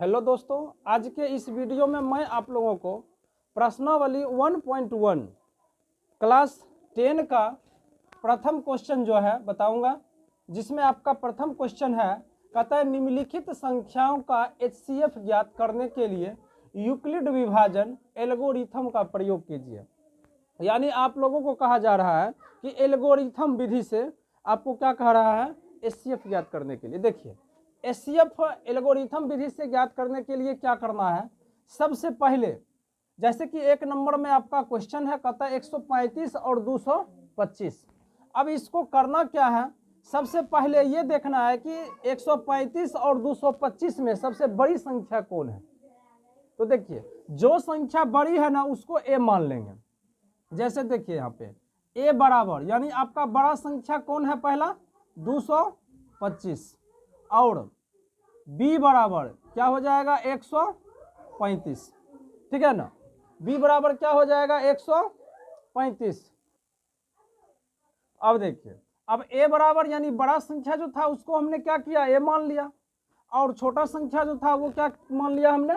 Hello दोस्तों, आज के इस वीडियो में मैं आप लोगों को प्रश्नावली 1.1 क्लास 10 का प्रथम क्वेश्चन जो है बताऊंगा, जिसमें आपका प्रथम क्वेश्चन है, कहता है निम्नलिखित संख्याओं का HCF ज्ञात करने के लिए यूक्लिड विभाजन एल्गोरिथम का प्रयोग कीजिए। यानी आप लोगों को कहा जा रहा है कि एल्गोरिथम विधि से आपको क्या कह रहा है, HCF ज्ञात करने के लिए। देखिए, HCF एल्गोरिथम विधि से ज्ञात करने के लिए क्या करना है। सबसे पहले जैसे कि एक नंबर में आपका क्वेश्चन है, कहता है 135 और 225। अब इसको करना क्या है, सबसे पहले ये देखना है कि 135 और 225 में सबसे बड़ी संख्या कौन है। तो देखिए, जो संख्या बड़ी है ना उसको A मान लेंगे। जैसे देखिए यहाँ पे A बराबर, यानी आपका बड़ा संख्या कौन है, पहला 225, और B बराबर क्या हो जाएगा 135, ठीक है ना। B बराबर क्या हो जाएगा 135। अब देखिए, अब A बराबर यानी बड़ा संख्या जो था उसको हमने क्या किया, A मान लिया, और छोटा संख्या जो था वो क्या मान लिया, हमने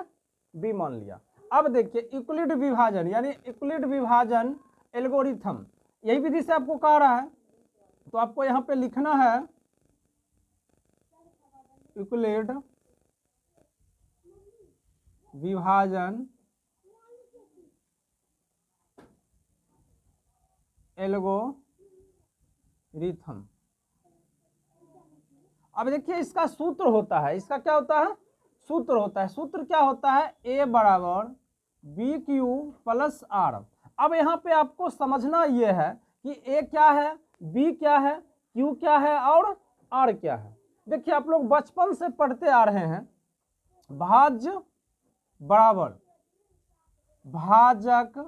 B मान लिया। अब देखिए, यूक्लिड विभाजन यानी यूक्लिड विभाजन एल्गोरिथम, यही विधि से आपको कह रहा है, तो आपको यहाँ पे लिखना है यूक्लिड विभाजन एल्गोरिथम। अब देखिए, इसका सूत्र होता है, इसका क्या होता है, सूत्र होता है। सूत्र क्या होता है, A बराबर BQ प्लस R। अब यहाँ पे आपको समझना ये है कि A क्या है, B क्या है, Q क्या है और R क्या है। देखिए, आप लोग बचपन से पढ़ते आ रहे हैं, भाज्य बराबर भाजक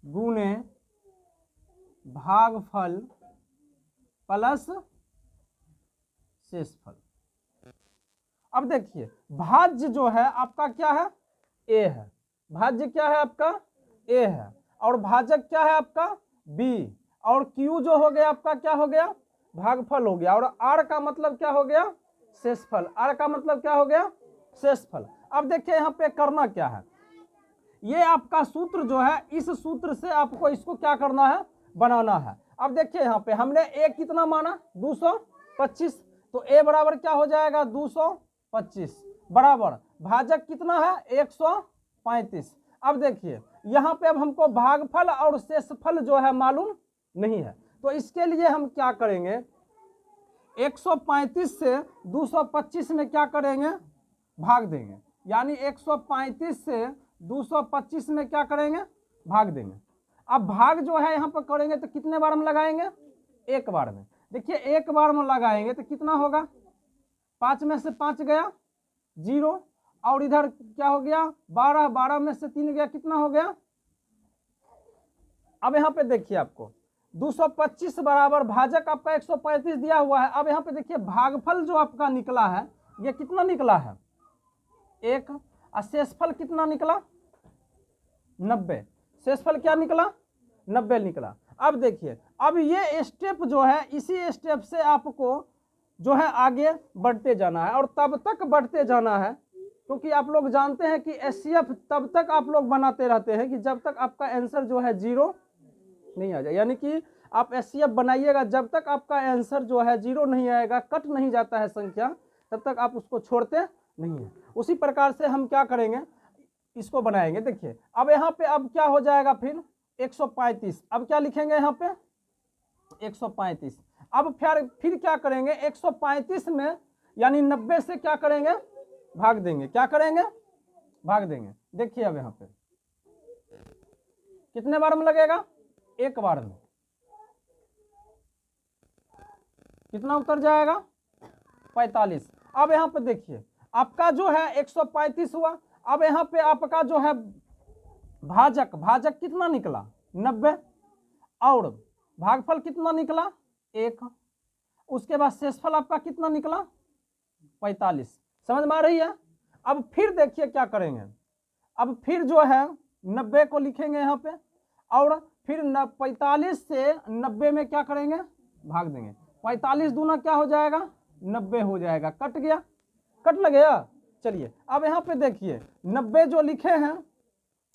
गुणे भागफल प्लस शेषफल। अब देखिए, भाज्य जो है आपका क्या है, A है। भाज्य क्या है आपका, A है, और भाजक क्या है आपका B, और Q जो हो गया आपका क्या हो गया, भागफल हो गया, और R का मतलब क्या हो गया, शेषफल। R का मतलब क्या हो गया, शेषफल। अब देखिए, यहाँ पे करना क्या है, ये आपका सूत्र जो है, इस सूत्र से आपको इसको क्या करना है, बनाना है। अब देखिए, यहाँ पे हमने A कितना माना 225, तो A बराबर क्या हो जाएगा 225, बराबर भाजक कितना है 135। अब देखिए, यहाँ पे अब हमको भागफल और शेषफल जो है मालूम नहीं है, तो इसके लिए हम क्या करेंगे, 135 से 225 में क्या करेंगे, भाग देंगे। यानी 135 से 225 में क्या करेंगे, भाग देंगे। अब भाग जो है यहाँ पर करेंगे तो कितने बार हम लगाएंगे, एक बार में। देखिए, एक बार में लगाएंगे तो कितना होगा, 5 में से 5 गया 0, और इधर क्या हो गया 12, 12 में से 3 गया, कितना हो गया। अब यहाँ पे देखिए, आपको 225 बराबर भाजक आपका 135 दिया हुआ है। अब यहाँ पे देखिए, भागफल जो आपका निकला है ये कितना निकला है 1, और शेषफल कितना निकला 90। शेषफल क्या निकला 90 निकला। अब देखिए, अब ये स्टेप जो है, इसी स्टेप से आपको जो है आगे बढ़ते जाना है, और तब तक बढ़ते जाना है, क्योंकि आप लोग जानते हैं कि HCF तब तक आप लोग बनाते रहते हैं कि जब तक आपका आंसर जो है 0 नहीं आ जाए। यानी कि आप HCF बनाइएगा, जब तक आपका आंसर जो है 0 नहीं आएगा, कट नहीं जाता है संख्या, तब तक आप उसको छोड़ते नहीं है। उसी प्रकार से हम क्या करेंगे, इसको बनाएंगे। देखिए, अब यहाँ पे अब क्या हो जाएगा, फिर 135, अब क्या लिखेंगे यहाँ पे 135। अब फिर क्या करेंगे, 135 में यानी 90 से क्या करेंगे, भाग देंगे। क्या करेंगे, भाग देंगे। देखिए, अब यहाँ पे कितने बार में लगेगा, एक बार में। कितना उतर जाएगा 45। अब यहाँ पे देखिए, आपका जो है 135 हुआ। अब यहाँ पे आपका जो है भाजक, भाजक कितना निकला 90, और भागफल कितना निकला 1, उसके बाद शेषफल आपका कितना निकला 45। समझ में आ रही है। अब फिर देखिए क्या करेंगे, अब फिर जो है 90 को लिखेंगे यहाँ पे, और फिर 45 से 90 में क्या करेंगे, भाग देंगे। 45 दूना क्या हो जाएगा 90 हो जाएगा। कट गया, कट लग गया। चलिए अब यहाँ पे देखिए 90 जो लिखे हैं,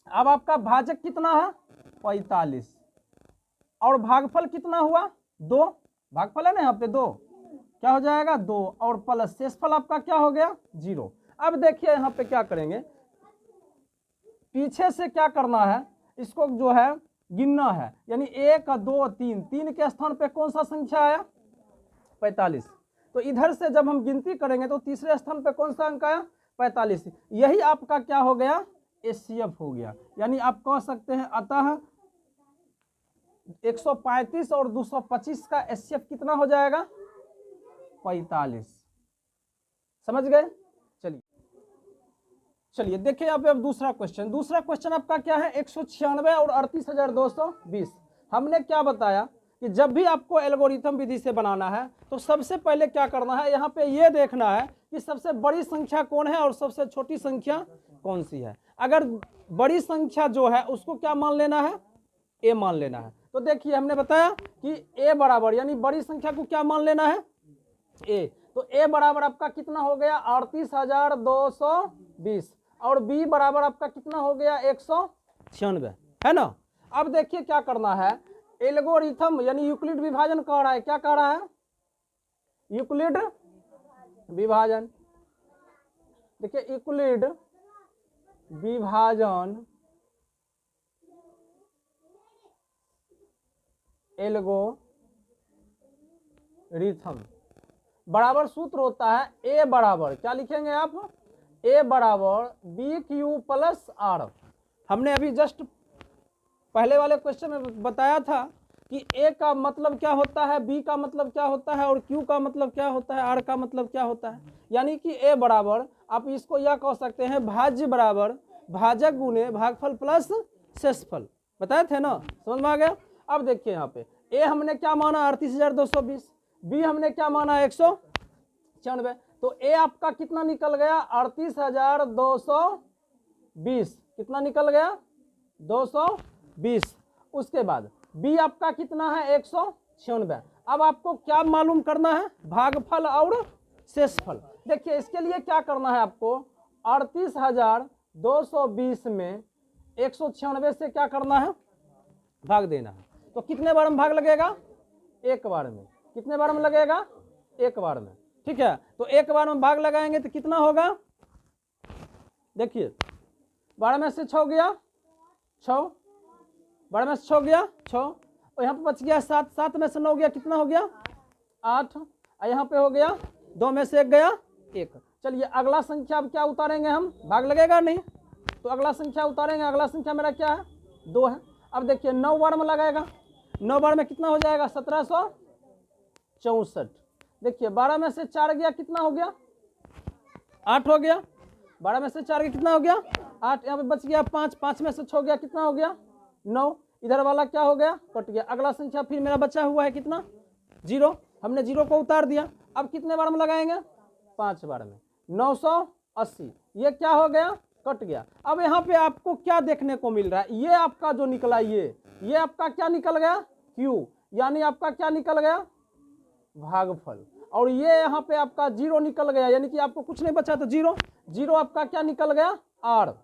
अब आपका भाजक कितना है 45 और भागफल कितना हुआ 2, भागफल है ना यहाँ पे 2, क्या हो जाएगा 2 और प्लस शेषफल आपका क्या हो गया 0। अब देखिए यहाँ पे क्या करेंगे, पीछे से क्या करना है, इसको जो है गिनना है, यानी 1 2 3, 3 के स्थान पे कौन सा संख्या आया 45, तो इधर से जब हम गिनती करेंगे तो तीसरे स्थान पे कौन सा अंक आया 45, यही आपका क्या हो गया एचसीएफ हो गया। यानी आप कह सकते हैं अतः 135 और 225 का एचसीएफ कितना हो जाएगा 45। समझ गए। चलिए देखिए यहाँ पे अब दूसरा क्वेश्चन आपका क्या है 196 और 38,220। हमने क्या बताया कि जब भी आपको एल्गोरिथम विधि से बनाना है तो सबसे पहले क्या करना है, यहाँ पे ये देखना है कि सबसे बड़ी संख्या कौन है और सबसे छोटी संख्या कौन सी है। अगर बड़ी संख्या जो है उसको क्या मान लेना है ए मान लेना है। तो देखिए हमने बताया कि ए बराबर, यानी बड़ी संख्या को क्या मान लेना है ए, तो ए बराबर आपका कितना हो गया 38,220 और बी बराबर आपका कितना हो गया 196, है ना। अब देखिए क्या करना है, एल्गोरिथम यानी यूक्लिड विभाजन कह रहा है, क्या कह रहा है यूक्लिड विभाजन। देखिए यूक्लिड विभाजन एल्गोरिथम बराबर सूत्र होता है ए बराबर, क्या लिखेंगे आप ए बराबर बी क्यू प्लस आर। हमने अभी जस्ट पहले वाले क्वेश्चन में बताया था कि ए का मतलब क्या होता है, बी का मतलब क्या होता है और क्यू का मतलब क्या होता है, आर का मतलब क्या होता है। यानी कि ए बराबर आप इसको यह कह सकते हैं भाज्य बराबर भाजक गुने भागफल प्लस शेषफल, बताए थे ना, समझ में आ गया। अब देखिए यहाँ पे ए हमने क्या माना 38,220, बी हमने क्या माना 196, तो ए आपका कितना निकल गया 38,220, कितना निकल गया 220। उसके बाद बी आपका कितना है 196। अब आपको क्या मालूम करना है भागफल और शेषफल। देखिए इसके लिए क्या करना है आपको 38,220 में 196 से क्या करना है भाग देना है। तो कितने बार में भाग लगेगा एक बार में, कितने बार में लगेगा एक बार में, ठीक है। तो एक बार में भाग लगाएंगे तो कितना होगा, देखिए 12 में से 6 गया 6, 12 में से 6 गया 6 और यहाँ पे बच गया 7, 7 में से 9 गया कितना हो गया 8 और यहाँ पे हो गया 2 में से 1 गया 1। चलिए अगला संख्या अब क्या उतारेंगे हम, भाग लगेगा नहीं तो अगला संख्या उतारेंगे। अगला संख्या मेरा क्या है 2 है। अब देखिए 9 बार में लगाएगा, 9 बार में कितना हो जाएगा 1764। देखिए 12 में से 4 गया कितना हो गया 8 हो गया, 12 में से 4 गया कितना हो गया 8, यहाँ पे बच गया 5, 5 में से 6 गया कितना हो गया 9, इधर वाला क्या हो गया कट गया। अगला संख्या फिर मेरा बचा हुआ है कितना 0, हमने 0 को उतार दिया। अब कितने बार में लगाएंगे 5 बार में 980, ये क्या हो गया कट गया। अब यहाँ पे आपको क्या देखने को मिल रहा है, ये आपका जो निकला ये आपका क्या निकल गया क्यू, यानी आपका क्या निकल गया भागफल, और ये यहाँ पे आपका 0 निकल गया, यानी कि आपको कुछ नहीं बचा तो 0, 0 आपका क्या निकल गया आर।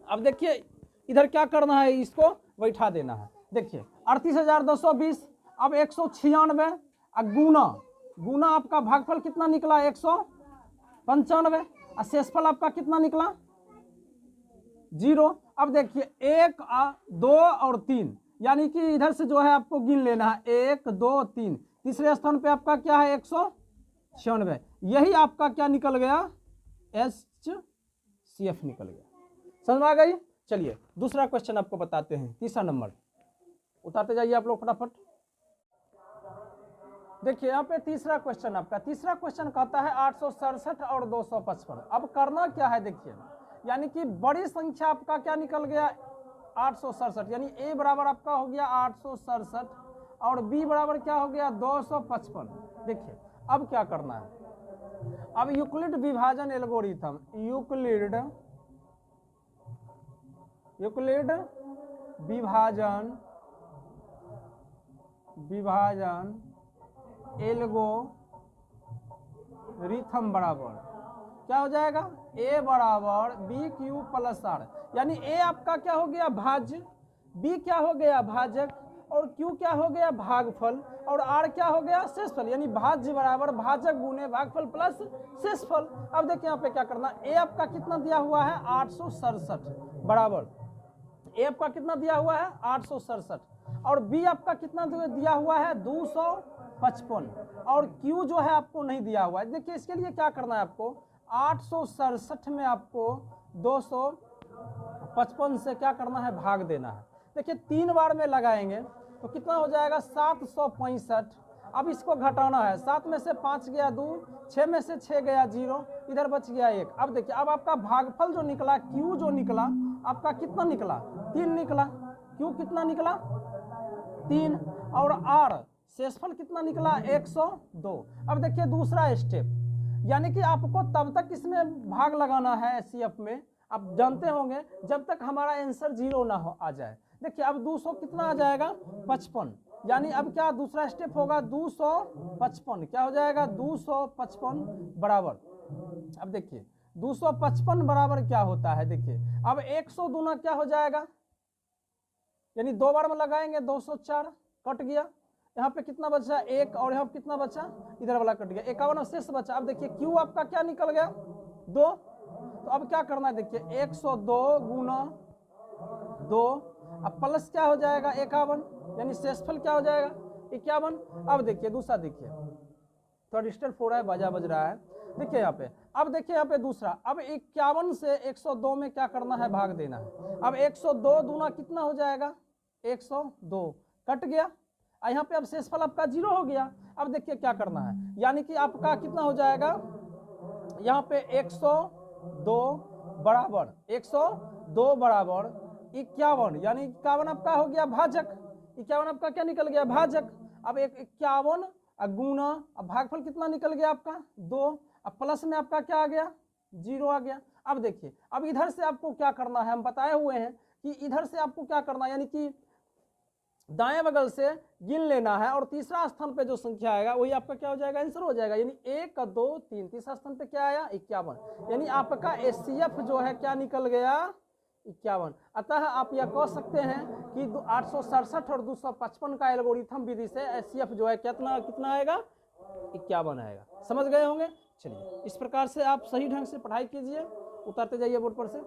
अब देखिए इधर क्या करना है, इसको बैठा देना है। देखिए 38,220 अब 196 गुना आपका भागफल कितना निकला 195 और शेषफल आपका कितना निकला 0। अब देखिए 1 2 और 3, यानी कि इधर से जो है आपको गिन लेना है 1 2 3, तीसरे स्थान पे आपका क्या है 196, यही आपका क्या निकल गया एचसीएफ निकल गया। समझ में आ गई। चलिए दूसरा क्वेश्चन आपको बताते हैं, तीसरा नंबर उतारते जाइए आप लोग फटाफट। देखिए यहाँ पे तीसरा क्वेश्चन आपका, तीसरा क्वेश्चन कहता है 867 और 255। अब करना क्या है देखिए, यानी कि बड़ी संख्या आपका क्या निकल गया 867, यानी ए बराबर आपका हो गया 867 और बी बराबर क्या हो गया 255। देखिए अब क्या करना है, अब यूक्लिड विभाजन एल्गोरिथम, यूक्लिड विभाजन एल्गोरिथम बराबर क्या हो जाएगा, a बराबर बी क्यू प्लस आर, यानी a आपका क्या हो गया, भाज्य, b क्या हो गया, भाजक, और q क्या हो गया, भागफल, और r क्या हो गया, शेषफल, यानी भाज्य बराबर भाजक गुने भागफल प्लस शेषफल। अब देखिए यहाँ पे क्या करना, a आपका कितना दिया हुआ है, 867 बराबर, a आपका कितना दिया हुआ है, 867, और b आपका कितना दिया हुआ है, 255, और q जो है आपको नहीं दिया हुआ है। देखिए इसके लिए क्या करना है आपको, 867 में आपको 255 से क्या करना है, भाग देना है। देखिए 3 बार में लगाएंगे तो कितना हो जाएगा, 765। अब इसको घटाना है, 7 में से 5 गया 2, 6 में से 6 गया 0, इधर बच गया 1। अब देखिए अब आपका भागफल जो निकला, q जो निकला आपका कितना निकला, 3 निकला, q कितना निकला, 3, और r शेषफल कितना निकला, 102। अब देखिए दूसरा स्टेप, यानी कि आपको तब तक इसमें भाग लगाना है एचसीएफ में, आप जानते होंगे, जब तक हमारा आंसर 0 ना हो आ जाए। देखिए अब 200 कितना आ जाएगा, 55, यानी अब क्या दूसरा स्टेप होगा, 255 क्या हो जाएगा, 255 बराबर, अब देखिए 255 बराबर क्या होता है, देखिए अब 100 दूना क्या हो जाएगा, यानी 2 बार में लगाएंगे 204, कट गया, यहाँ पे कितना बचा, 1, और यहाँ पे कितना बचा, इधर वाला कट गया, 51 शेष बचा। अब देखिए q आपका क्या निकल गया, 2, तो अब क्या करना है, देखिए 102 गुना 2, अब प्लस क्या हो जाएगा, 51, यानी शेषफल क्या हो जाएगा, 51। अब देखिए दूसरा, देखिए थोड़ा डिस्टर्ब हो रहा है, बाजा बज रहा है, देखिए यहाँ पे, अब देखिए यहाँ पे दूसरा, अब 51 से 102 में क्या करना है, भाग देना है। अब 102 दूना कितना हो जाएगा, 102, कट गया, यहाँ पे अब शेषफल आपका 0 हो गया। अब देखिए क्या करना है, यानी कि आपका कितना हो जाएगा, यहाँ पे 102 बराबर 102 बराबर 51, यानी 51 आपका हो गया भाजक, 51 आपका क्या निकल गया, भाजक। अब 51 गुना, अब भागफल कितना निकल गया आपका, 2, अब प्लस में आपका क्या आ गया, 0 आ गया। अब देखिए अब इधर से आपको क्या करना है, हम बताए हुए हैं कि इधर से आपको क्या करना है, यानी कि दाएं बगल से गिन लेना है, और तीसरा स्थान पे जो संख्या आएगा वही आपका क्या हो जाएगा, आंसर हो जाएगा, यानी 1 2 3, तीसरा स्थान पे क्या आया, 51, यानी आपका एचसीएफ जो है क्या निकल गया, 51। अतः आप यह कह सकते हैं कि 867 और 255 का एल्गोरिथम विधि से एचसीएफ जो है कितना कितना आएगा, 51 आएगा। समझ गए होंगे। चलिए इस प्रकार से आप सही ढंग से पढ़ाई कीजिए, उतारते जाइए बोर्ड पर से।